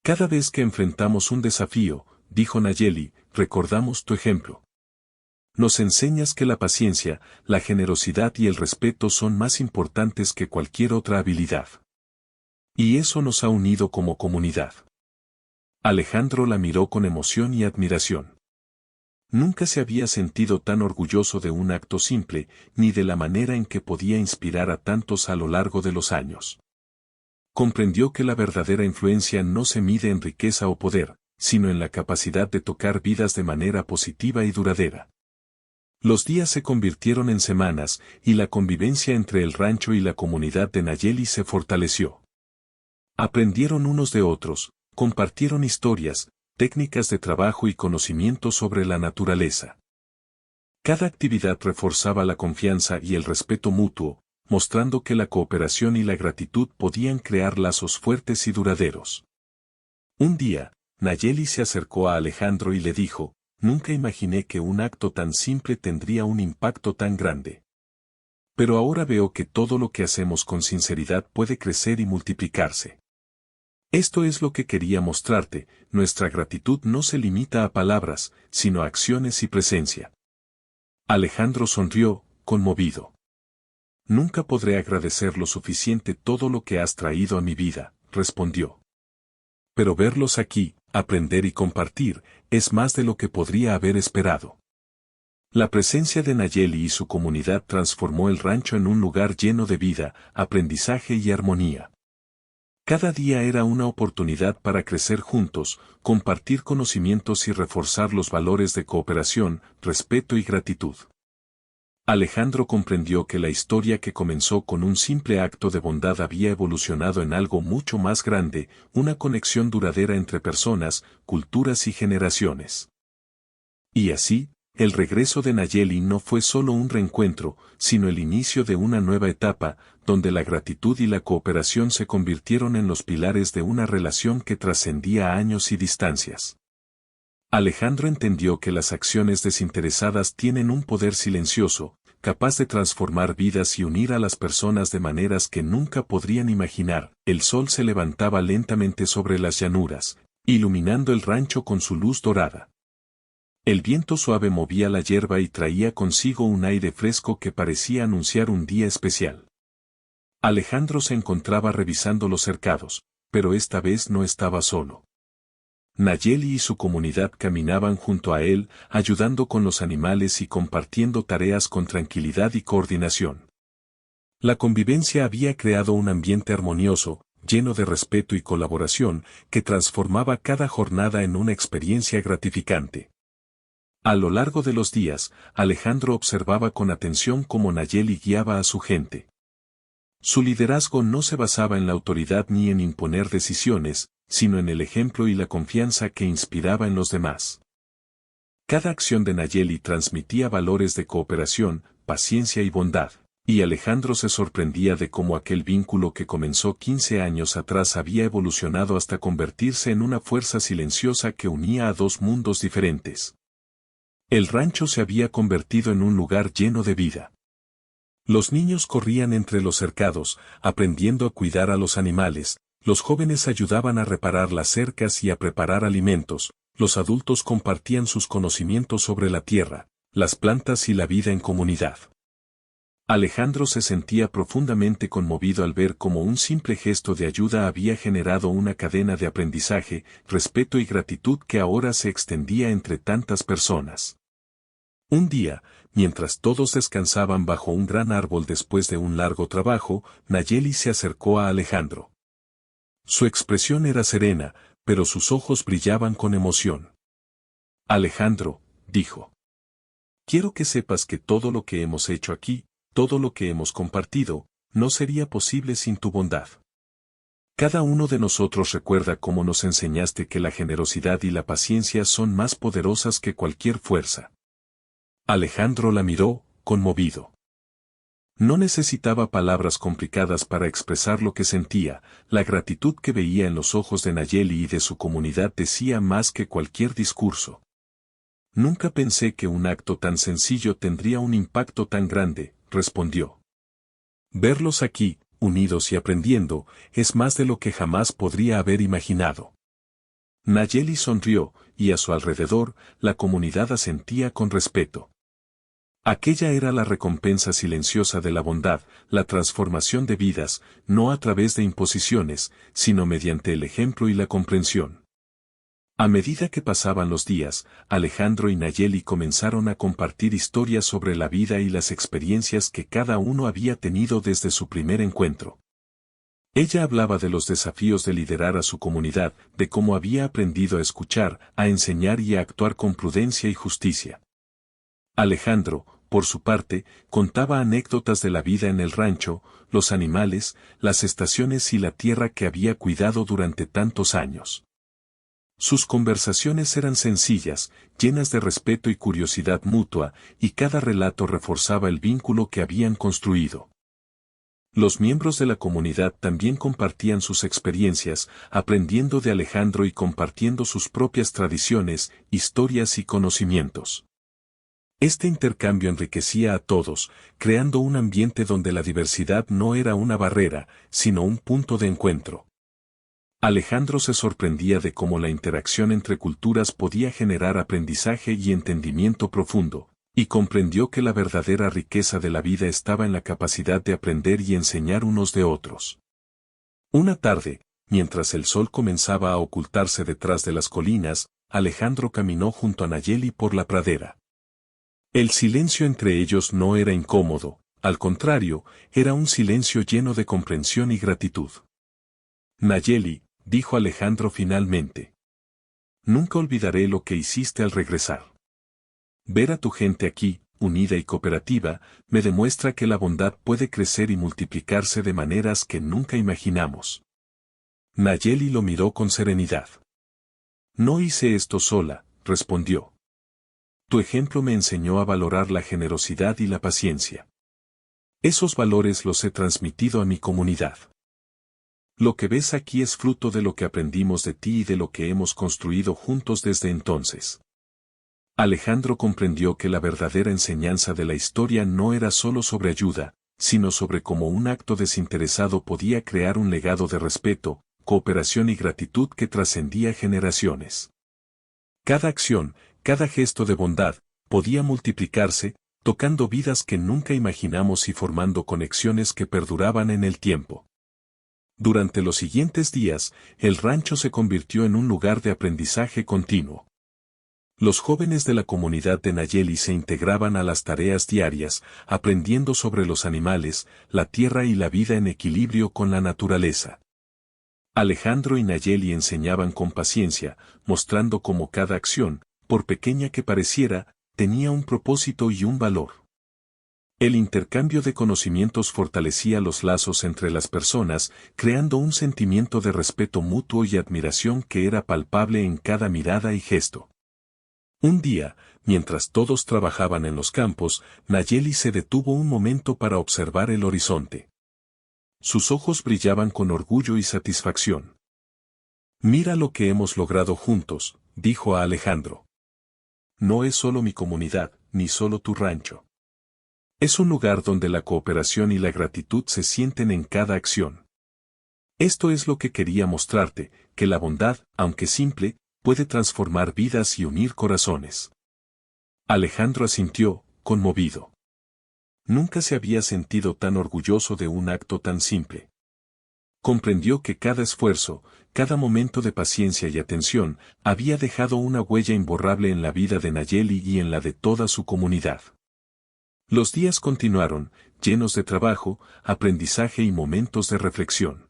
«Cada vez que enfrentamos un desafío», dijo Nayeli, «recordamos tu ejemplo. Nos enseñas que la paciencia, la generosidad y el respeto son más importantes que cualquier otra habilidad. Y eso nos ha unido como comunidad». Alejandro la miró con emoción y admiración. Nunca se había sentido tan orgulloso de un acto simple, ni de la manera en que podía inspirar a tantos a lo largo de los años. Comprendió que la verdadera influencia no se mide en riqueza o poder, sino en la capacidad de tocar vidas de manera positiva y duradera. Los días se convirtieron en semanas, y la convivencia entre el rancho y la comunidad de Nayeli se fortaleció. Aprendieron unos de otros, compartieron historias, técnicas de trabajo y conocimientos sobre la naturaleza. Cada actividad reforzaba la confianza y el respeto mutuo, mostrando que la cooperación y la gratitud podían crear lazos fuertes y duraderos. Un día, Nayeli se acercó a Alejandro y le dijo, «Nunca imaginé que un acto tan simple tendría un impacto tan grande. Pero ahora veo que todo lo que hacemos con sinceridad puede crecer y multiplicarse. Esto es lo que quería mostrarte, nuestra gratitud no se limita a palabras, sino a acciones y presencia». Alejandro sonrió, conmovido. «Nunca podré agradecer lo suficiente todo lo que has traído a mi vida», respondió. «Pero verlos aquí, aprender y compartir, es más de lo que podría haber esperado». La presencia de Nayeli y su comunidad transformó el rancho en un lugar lleno de vida, aprendizaje y armonía. Cada día era una oportunidad para crecer juntos, compartir conocimientos y reforzar los valores de cooperación, respeto y gratitud. Alejandro comprendió que la historia que comenzó con un simple acto de bondad había evolucionado en algo mucho más grande, una conexión duradera entre personas, culturas y generaciones. Y así, el regreso de Nayeli no fue solo un reencuentro, sino el inicio de una nueva etapa, donde la gratitud y la cooperación se convirtieron en los pilares de una relación que trascendía años y distancias. Alejandro entendió que las acciones desinteresadas tienen un poder silencioso, capaz de transformar vidas y unir a las personas de maneras que nunca podrían imaginar. El sol se levantaba lentamente sobre las llanuras, iluminando el rancho con su luz dorada. El viento suave movía la hierba y traía consigo un aire fresco que parecía anunciar un día especial. Alejandro se encontraba revisando los cercados, pero esta vez no estaba solo. Nayeli y su comunidad caminaban junto a él, ayudando con los animales y compartiendo tareas con tranquilidad y coordinación. La convivencia había creado un ambiente armonioso, lleno de respeto y colaboración, que transformaba cada jornada en una experiencia gratificante. A lo largo de los días, Alejandro observaba con atención cómo Nayeli guiaba a su gente. Su liderazgo no se basaba en la autoridad ni en imponer decisiones, sino en el ejemplo y la confianza que inspiraba en los demás. Cada acción de Nayeli transmitía valores de cooperación, paciencia y bondad, y Alejandro se sorprendía de cómo aquel vínculo que comenzó 15 años atrás había evolucionado hasta convertirse en una fuerza silenciosa que unía a dos mundos diferentes. El rancho se había convertido en un lugar lleno de vida. Los niños corrían entre los cercados, aprendiendo a cuidar a los animales, los jóvenes ayudaban a reparar las cercas y a preparar alimentos, los adultos compartían sus conocimientos sobre la tierra, las plantas y la vida en comunidad. Alejandro se sentía profundamente conmovido al ver cómo un simple gesto de ayuda había generado una cadena de aprendizaje, respeto y gratitud que ahora se extendía entre tantas personas. Un día, mientras todos descansaban bajo un gran árbol después de un largo trabajo, Nayeli se acercó a Alejandro. Su expresión era serena, pero sus ojos brillaban con emoción. Alejandro, dijo. Quiero que sepas que todo lo que hemos hecho aquí, todo lo que hemos compartido, no sería posible sin tu bondad. Cada uno de nosotros recuerda cómo nos enseñaste que la generosidad y la paciencia son más poderosas que cualquier fuerza. Alejandro la miró, conmovido. No necesitaba palabras complicadas para expresar lo que sentía, la gratitud que veía en los ojos de Nayeli y de su comunidad decía más que cualquier discurso. Nunca pensé que un acto tan sencillo tendría un impacto tan grande, respondió. Verlos aquí, unidos y aprendiendo, es más de lo que jamás podría haber imaginado. Nayeli sonrió, y a su alrededor, la comunidad asentía con respeto. Aquella era la recompensa silenciosa de la bondad, la transformación de vidas, no a través de imposiciones, sino mediante el ejemplo y la comprensión. A medida que pasaban los días, Alejandro y Nayeli comenzaron a compartir historias sobre la vida y las experiencias que cada uno había tenido desde su primer encuentro. Ella hablaba de los desafíos de liderar a su comunidad, de cómo había aprendido a escuchar, a enseñar y a actuar con prudencia y justicia. Alejandro, por su parte, contaba anécdotas de la vida en el rancho, los animales, las estaciones y la tierra que había cuidado durante tantos años. Sus conversaciones eran sencillas, llenas de respeto y curiosidad mutua, y cada relato reforzaba el vínculo que habían construido. Los miembros de la comunidad también compartían sus experiencias, aprendiendo de Alejandro y compartiendo sus propias tradiciones, historias y conocimientos. Este intercambio enriquecía a todos, creando un ambiente donde la diversidad no era una barrera, sino un punto de encuentro. Alejandro se sorprendía de cómo la interacción entre culturas podía generar aprendizaje y entendimiento profundo, y comprendió que la verdadera riqueza de la vida estaba en la capacidad de aprender y enseñar unos de otros. Una tarde, mientras el sol comenzaba a ocultarse detrás de las colinas, Alejandro caminó junto a Nayeli por la pradera. El silencio entre ellos no era incómodo, al contrario, era un silencio lleno de comprensión y gratitud. Nayeli, dijo Alejandro finalmente. Nunca olvidaré lo que hiciste al regresar. Ver a tu gente aquí, unida y cooperativa, me demuestra que la bondad puede crecer y multiplicarse de maneras que nunca imaginamos. Nayeli lo miró con serenidad. No hice esto sola, respondió. Tu ejemplo me enseñó a valorar la generosidad y la paciencia. Esos valores los he transmitido a mi comunidad. Lo que ves aquí es fruto de lo que aprendimos de ti y de lo que hemos construido juntos desde entonces. Alejandro comprendió que la verdadera enseñanza de la historia no era solo sobre ayuda, sino sobre cómo un acto desinteresado podía crear un legado de respeto, cooperación y gratitud que trascendía generaciones. Cada acción, cada gesto de bondad, podía multiplicarse, tocando vidas que nunca imaginamos y formando conexiones que perduraban en el tiempo. Durante los siguientes días, el rancho se convirtió en un lugar de aprendizaje continuo. Los jóvenes de la comunidad de Nayeli se integraban a las tareas diarias, aprendiendo sobre los animales, la tierra y la vida en equilibrio con la naturaleza. Alejandro y Nayeli enseñaban con paciencia, mostrando cómo cada acción, por pequeña que pareciera, tenía un propósito y un valor. El intercambio de conocimientos fortalecía los lazos entre las personas, creando un sentimiento de respeto mutuo y admiración que era palpable en cada mirada y gesto. Un día, mientras todos trabajaban en los campos, Nayeli se detuvo un momento para observar el horizonte. Sus ojos brillaban con orgullo y satisfacción. «Mira lo que hemos logrado juntos», dijo a Alejandro. «No es solo mi comunidad, ni solo tu rancho. Es un lugar donde la cooperación y la gratitud se sienten en cada acción. Esto es lo que quería mostrarte, que la bondad, aunque simple, puede transformar vidas y unir corazones». Alejandro asintió, conmovido. Nunca se había sentido tan orgulloso de un acto tan simple. Comprendió que cada esfuerzo, cada momento de paciencia y atención, había dejado una huella imborrable en la vida de Nayeli y en la de toda su comunidad. Los días continuaron, llenos de trabajo, aprendizaje y momentos de reflexión.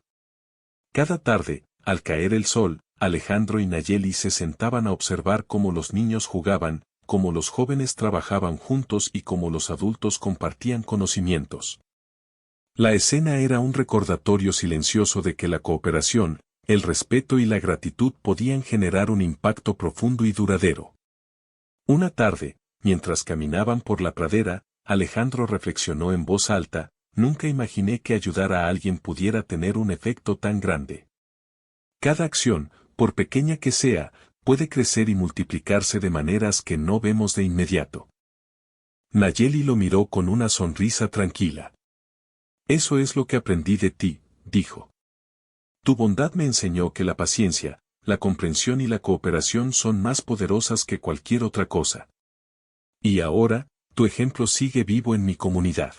Cada tarde, al caer el sol, Alejandro y Nayeli se sentaban a observar cómo los niños jugaban, cómo los jóvenes trabajaban juntos y cómo los adultos compartían conocimientos. La escena era un recordatorio silencioso de que la cooperación, el respeto y la gratitud podían generar un impacto profundo y duradero. Una tarde, mientras caminaban por la pradera, Alejandro reflexionó en voz alta: «Nunca imaginé que ayudar a alguien pudiera tener un efecto tan grande. Cada acción, por pequeña que sea, puede crecer y multiplicarse de maneras que no vemos de inmediato». Nayeli lo miró con una sonrisa tranquila. «Eso es lo que aprendí de ti», dijo. «Tu bondad me enseñó que la paciencia, la comprensión y la cooperación son más poderosas que cualquier otra cosa. Y ahora, tu ejemplo sigue vivo en mi comunidad».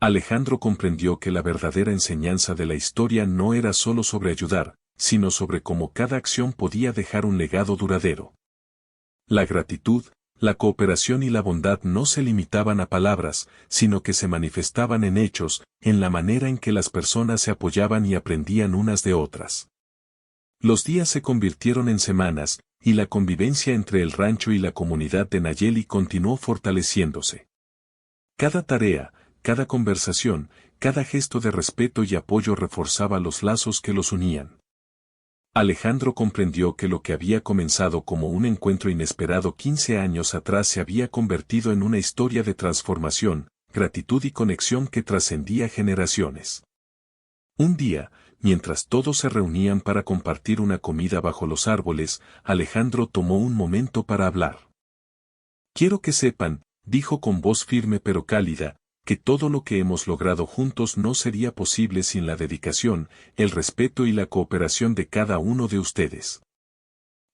Alejandro comprendió que la verdadera enseñanza de la historia no era solo sobre ayudar, sino sobre cómo cada acción podía dejar un legado duradero. La gratitud, la cooperación y la bondad no se limitaban a palabras, sino que se manifestaban en hechos, en la manera en que las personas se apoyaban y aprendían unas de otras. Los días se convirtieron en semanas, y la convivencia entre el rancho y la comunidad de Nayeli continuó fortaleciéndose. Cada tarea, cada conversación, cada gesto de respeto y apoyo reforzaba los lazos que los unían. Alejandro comprendió que lo que había comenzado como un encuentro inesperado 15 años atrás se había convertido en una historia de transformación, gratitud y conexión que trascendía generaciones. Un día, mientras todos se reunían para compartir una comida bajo los árboles, Alejandro tomó un momento para hablar. «Quiero que sepan», dijo con voz firme pero cálida, «que todo lo que hemos logrado juntos no sería posible sin la dedicación, el respeto y la cooperación de cada uno de ustedes.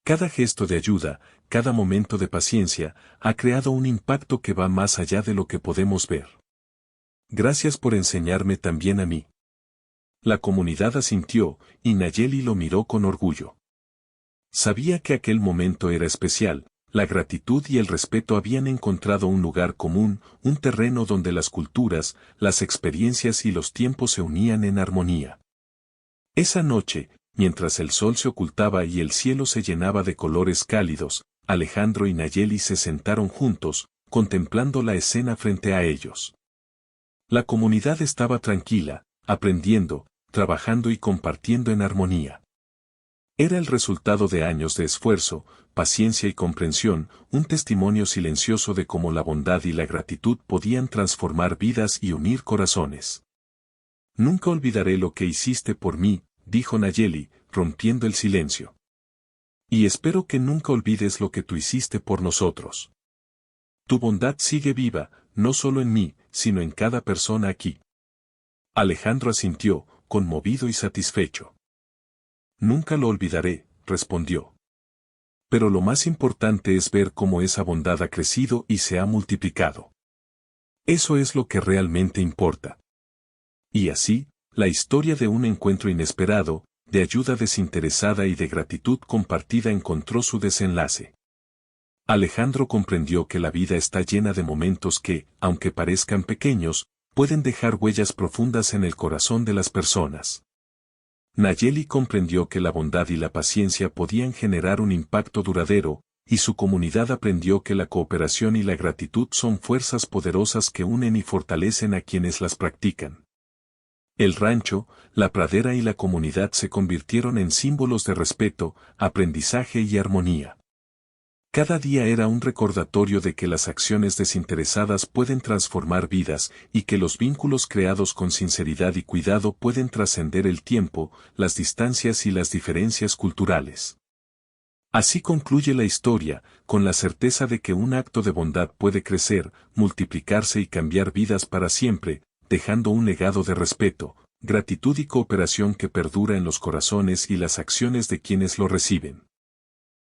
Cada gesto de ayuda, cada momento de paciencia, ha creado un impacto que va más allá de lo que podemos ver. Gracias por enseñarme también a mí». La comunidad asintió, y Nayeli lo miró con orgullo. Sabía que aquel momento era especial. La gratitud y el respeto habían encontrado un lugar común, un terreno donde las culturas, las experiencias y los tiempos se unían en armonía. Esa noche, mientras el sol se ocultaba y el cielo se llenaba de colores cálidos, Alejandro y Nayeli se sentaron juntos, contemplando la escena frente a ellos. La comunidad estaba tranquila, aprendiendo, trabajando y compartiendo en armonía. Era el resultado de años de esfuerzo, paciencia y comprensión, un testimonio silencioso de cómo la bondad y la gratitud podían transformar vidas y unir corazones. Nunca olvidaré lo que hiciste por mí, dijo Nayeli, rompiendo el silencio. Y espero que nunca olvides lo que tú hiciste por nosotros. Tu bondad sigue viva, no solo en mí, sino en cada persona aquí. Alejandro asintió, conmovido y satisfecho. Nunca lo olvidaré, respondió. Pero lo más importante es ver cómo esa bondad ha crecido y se ha multiplicado. Eso es lo que realmente importa. Y así, la historia de un encuentro inesperado, de ayuda desinteresada y de gratitud compartida encontró su desenlace. Alejandro comprendió que la vida está llena de momentos que, aunque parezcan pequeños, pueden dejar huellas profundas en el corazón de las personas. Nayeli comprendió que la bondad y la paciencia podían generar un impacto duradero, y su comunidad aprendió que la cooperación y la gratitud son fuerzas poderosas que unen y fortalecen a quienes las practican. El rancho, la pradera y la comunidad se convirtieron en símbolos de respeto, aprendizaje y armonía. Cada día era un recordatorio de que las acciones desinteresadas pueden transformar vidas y que los vínculos creados con sinceridad y cuidado pueden trascender el tiempo, las distancias y las diferencias culturales. Así concluye la historia, con la certeza de que un acto de bondad puede crecer, multiplicarse y cambiar vidas para siempre, dejando un legado de respeto, gratitud y cooperación que perdura en los corazones y las acciones de quienes lo reciben.